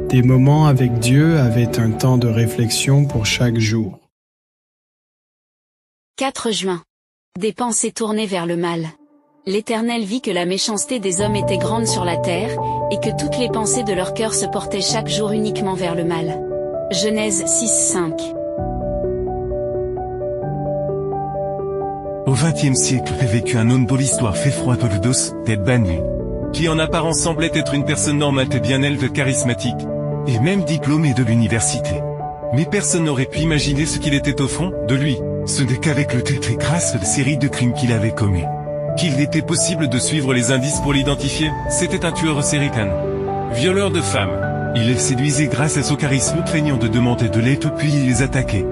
Des moments avec Dieu avaient un temps de réflexion pour chaque jour. 4 juin. Des pensées tournées vers le mal. L'Éternel vit que la méchanceté des hommes était grande sur la terre, et que toutes les pensées de leur cœur se portaient chaque jour uniquement vers le mal. Genèse 6:5. Au XXe siècle est vécu un homme dont l'histoire fait froid pour le dos, Ted Bundy, qui en apparence semblait être une personne normale et bien élevée, charismatique, et même diplômé de l'université. Mais personne n'aurait pu imaginer ce qu'il était au fond de lui. Ce n'est qu'avec le temps et grâce à la série de crimes qu'il avait commis qu'il était possible de suivre les indices pour l'identifier. C'était un tueur sérical, violeur de femmes. Il les séduisait grâce à son charisme, craignant de demander de l'aide puis il les attaquait.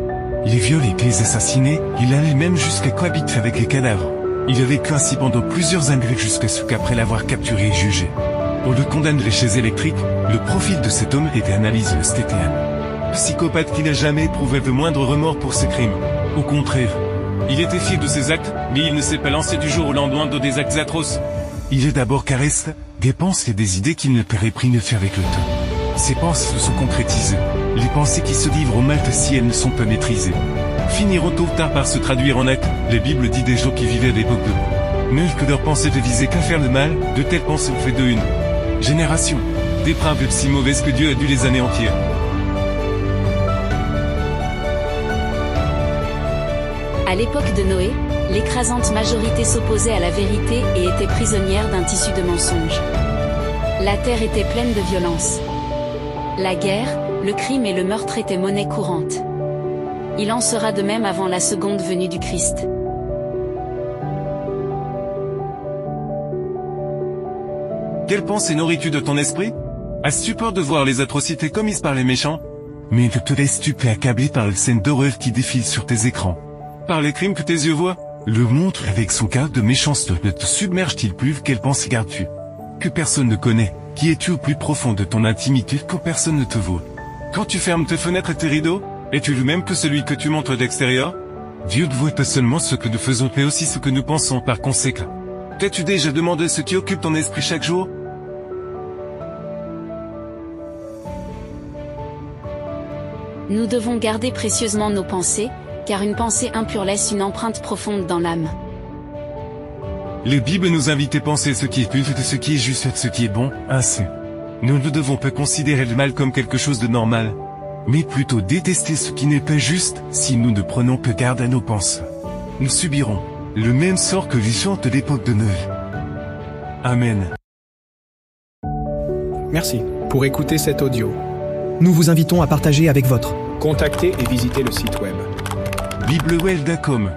Il les violait puis les assassinait, il allait même jusqu'à cohabiter avec les cadavres. Il a vécu ainsi pendant plusieurs années jusqu'à ce qu'après l'avoir capturé et jugé, on le condamne les chaises électriques. Le profil de cet homme était analysé. C'était un psychopathe qui n'a jamais éprouvé le moindre remords pour ses crimes. Au contraire, il était fier de ses actes, mais il ne s'est pas lancé du jour au lendemain dans des actes atroces. Il est d'abord caresse des pensées et des idées qu'il ne peut réprimer avec le temps. Ces pensées se sont concrétisées. Les pensées qui se livrent au mal si elles ne sont pas maîtrisées finiront tôt ou tard par se traduire en actes. La Bible dit des gens qui vivaient à l'époque de Noé que leurs pensées ne visaient qu'à faire le mal. De telles pensées ont fait d'eux une génération dépravée si mauvaise que Dieu a dû les anéantir. À l'époque de Noé, l'écrasante majorité s'opposait à la vérité et était prisonnière d'un tissu de mensonges. La terre était pleine de violence. La guerre, le crime et le meurtre étaient monnaie courante. Il en sera de même avant la seconde venue du Christ. Quelle pensée nourris-tu de ton esprit? As-tu peur de voir les atrocités commises par les méchants? Mais ne te laisses-tu pas accabler par les scènes d'horreur qui défilent sur tes écrans? Par les crimes que tes yeux voient? Le monde avec son quart de méchanceté ne te submerge-t-il plus? Quelle pensée gardes-tu que personne ne connaît? Qui es-tu au plus profond de ton intimité quand personne ne te voit? Quand tu fermes tes fenêtres et tes rideaux, es-tu le même que celui que tu montres d'extérieur? Dieu ne voit pas seulement ce que nous faisons mais aussi ce que nous pensons. Par conséquent, t'es-tu déjà demandé ce qui occupe ton esprit chaque jour? Nous devons garder précieusement nos pensées, car une pensée impure laisse une empreinte profonde dans l'âme. La Bible nous invite à penser ce qui est pur, ce qui est juste, ce qui est bon. Ainsi, nous ne devons pas considérer le mal comme quelque chose de normal, mais plutôt détester ce qui n'est pas juste. Si nous ne prenons pas garde à nos pensées, nous subirons le même sort que les gens de l'époque de Noé. Amen. Merci pour écouter cet audio. Nous vous invitons à partager avec votre. Contactez et visitez le site web biblewell.com